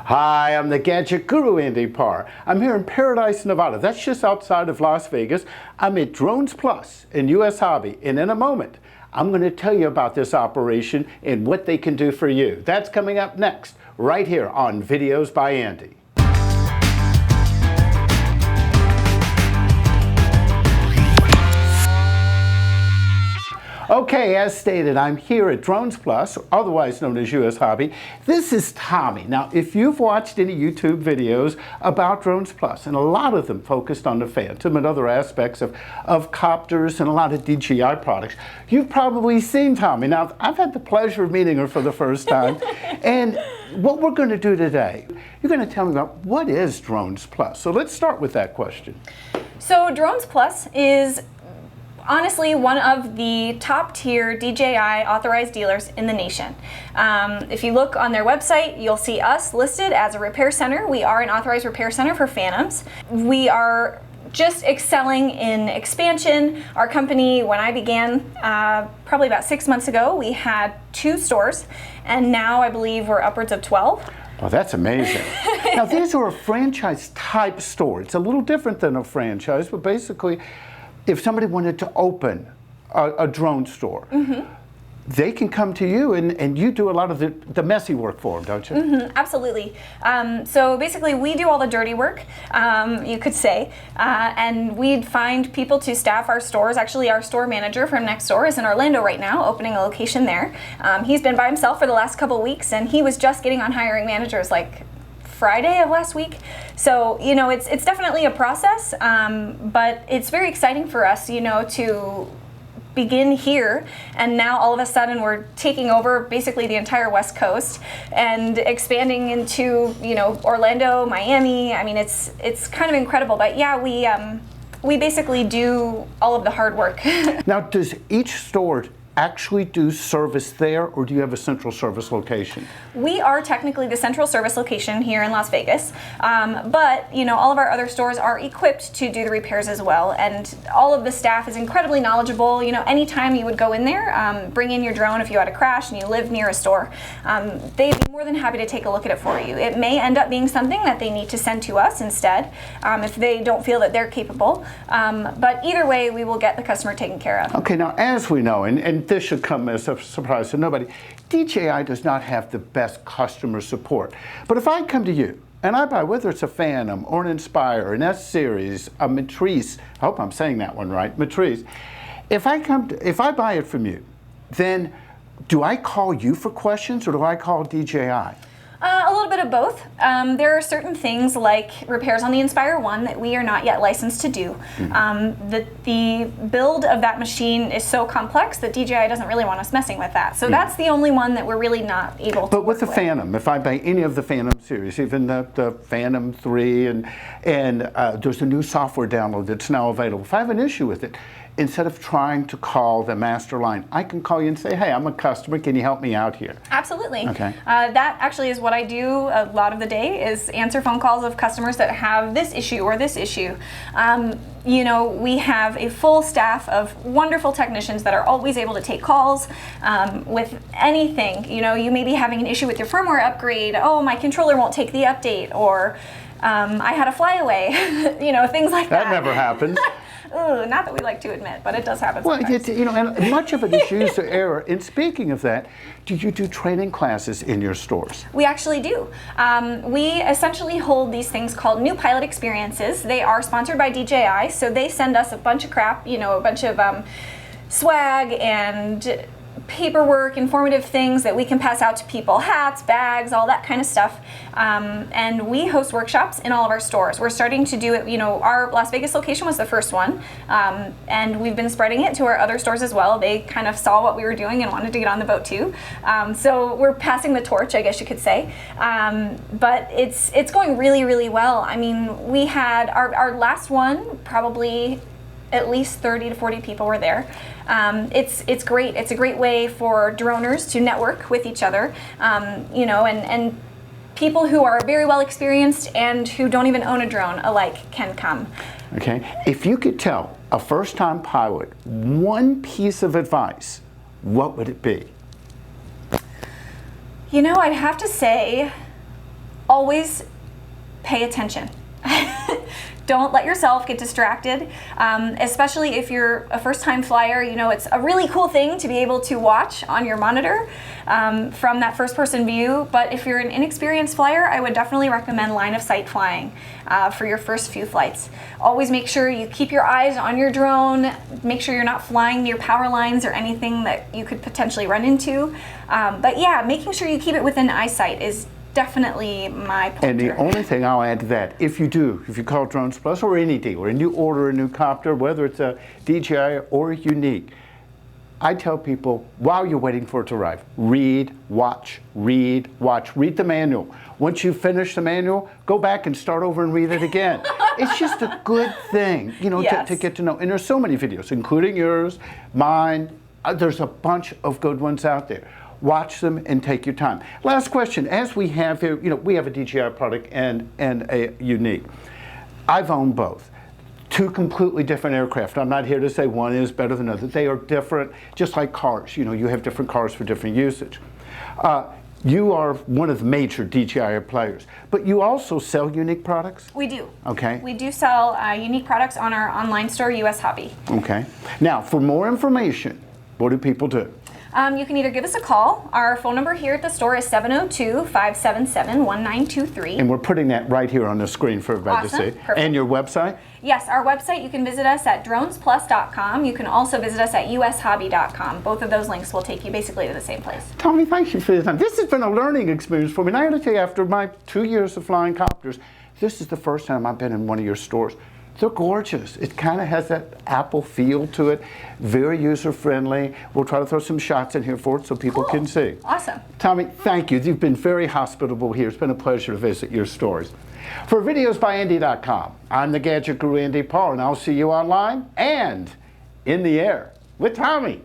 Hi, I'm the Gadget Guru, Andy Parr. I'm here in Paradise, Nevada. That's just outside of Las Vegas. I'm at Drones Plus in US Hobby, and in a moment, I'm going to tell you about this operation and what they can do for you. That's coming up next, right here on Videos by Andy. Okay, as stated, I'm here at Drones Plus, otherwise known as US Hobby. This is Tommy. Now, if you've watched any YouTube videos about Drones Plus, and a lot of them focused on the Phantom and other aspects of copters and a lot of DJI products, you've probably seen Tommy. Now, I've had the pleasure of meeting her for the first time, and what we're going to do today, you're going to tell me about what is Drones Plus. So let's start with that question. So Drones Plus is honestly one of the top tier DJI authorized dealers in the nation. If you look on their website, you'll see us listed as a repair center. We are an authorized repair center for Phantoms. We are just excelling in expansion. Our company, when I began probably about 6 months ago, we had 2 stores, and now I believe we're upwards of 12. Oh, that's amazing. Now, these are a franchise type store. It's a little different than a franchise, but basically, if somebody wanted to open a drone store, they can come to you and you do a lot of the messy work for them, don't you? Absolutely. So basically we do all the dirty work, you could say, and we'd find people to staff our stores. Actually, our store manager from next door is in Orlando right now, opening a location there. He's been by himself for the last couple of weeks, and he was just getting on hiring managers like Friday of last week. So, you know, it's definitely a process, but it's very exciting for us, you know, to begin here, and now all of a sudden we're taking over basically the entire West Coast and expanding into, you know, Orlando, Miami. I mean, it's kind of incredible, but yeah, we basically do all of the hard work. Now, does each store actually do service there, or do you have a central service location? We are technically the central service location here in Las Vegas, but you know, all of our other stores are equipped to do the repairs as well, and all of the staff is incredibly knowledgeable. You know, anytime you would go in there, bring in your drone if you had a crash and you live near a store, they'd be more than happy to take a look at it for you. It may end up being something that they need to send to us instead, if they don't feel that they're capable, but either way, we will get the customer taken care of. Okay, now as we know, and this should come as a surprise to nobody, DJI does not have the best customer support. But if I come to you and I buy, whether it's a Phantom or an Inspire, an S-Series, a Matrice, I hope I'm saying that one right, Matrice, if I buy it from you, then do I call you for questions or do I call DJI? A little bit of both. There are certain things like repairs on the Inspire 1 that we are not yet licensed to do. The build of that machine is so complex that DJI doesn't really want us messing with that. So that's the only one that we're really not able to. But with the Phantom, if I buy any of the Phantom series, even the Phantom 3, and there's a new software download that's now available, if I have an issue with it, instead of trying to call the master line, I can call you and say, hey, I'm a customer, can you help me out here? Absolutely. Okay. That actually is what I do a lot of the day, is answer phone calls of customers that have this issue or this issue. You know, we have a full staff of wonderful technicians that are always able to take calls with anything. You know, you may be having an issue with your firmware upgrade. Oh, my controller won't take the update, or I had a flyaway. You know, things like that. That never happens. Ooh, not that we like to admit, but it does happen sometimes. Well, you know, and much of it is user error. And speaking of that, do you do training classes in your stores? We actually do. We essentially hold these things called new pilot experiences. They are sponsored by DJI, so they send us a bunch of crap, you know, a bunch of swag and paperwork, informative things that we can pass out to people, hats, bags, all that kind of stuff. And we host workshops in all of our stores. We're starting to do it, you know, our Las Vegas location was the first one, and we've been spreading it to our other stores as well. They kind of saw what we were doing and wanted to get on the boat too. So we're passing the torch, I guess you could say. But it's going really, really well. I mean, we had our last one, probably at least 30 to 40 people were there. It's great. It's a great way for droners to network with each other, you know, and people who are very well experienced and who don't even own a drone alike can come. Okay. If you could tell a first-time pilot one piece of advice, what would it be? You know, I'd have to say always pay attention. Don't let yourself get distracted, especially if you're a first-time flyer. You know, it's a really cool thing to be able to watch on your monitor from that first-person view, but if you're an inexperienced flyer, I would definitely recommend line-of-sight flying for your first few flights. Always make sure you keep your eyes on your drone, make sure you're not flying near power lines or anything that you could potentially run into. But yeah, making sure you keep it within eyesight is definitely my pointer. And the only thing I'll add to that, if you call Drones Plus or any dealer and you order a new copter, whether it's a DJI or a Unique, I tell people while you're waiting for it to arrive, read, watch, read the manual. Once you finish the manual, go back and start over and read it again. It's just a good thing, you know, yes. to get to know. And there's so many videos, including yours, mine. There's a bunch of good ones out there. Watch them and take your time. Last question, as we have here, you know, we have a DJI product and a Unique. I've owned both. Two completely different aircraft. I'm not here to say one is better than another. They are different, just like cars. You know, you have different cars for different usage. You are one of the major DJI players, but you also sell Unique products? We do. Okay. We do sell Unique products on our online store, US Hobby. Okay. Now, for more information, what do people do? You can either give us a call. Our phone number here at the store is 702-577-1923. And we're putting that right here on the screen for everybody Awesome. to see. Perfect. And your website? Yes, our website, you can visit us at dronesplus.com. You can also visit us at ushobby.com. Both of those links will take you basically to the same place. Tommy, thank you for your time. This has been a learning experience for me. And I got to tell you, after my 2 years of flying copters, this is the first time I've been in one of your stores. They're gorgeous. It kind of has that Apple feel to it. Very user-friendly. We'll try to throw some shots in here for it so people Cool. can see. Awesome. Tommy, thank you. You've been very hospitable here. It's been a pleasure to visit your stores. For videosbyandy.com, I'm the Gadget Guru Andy Paul, and I'll see you online and in the air with Tommy.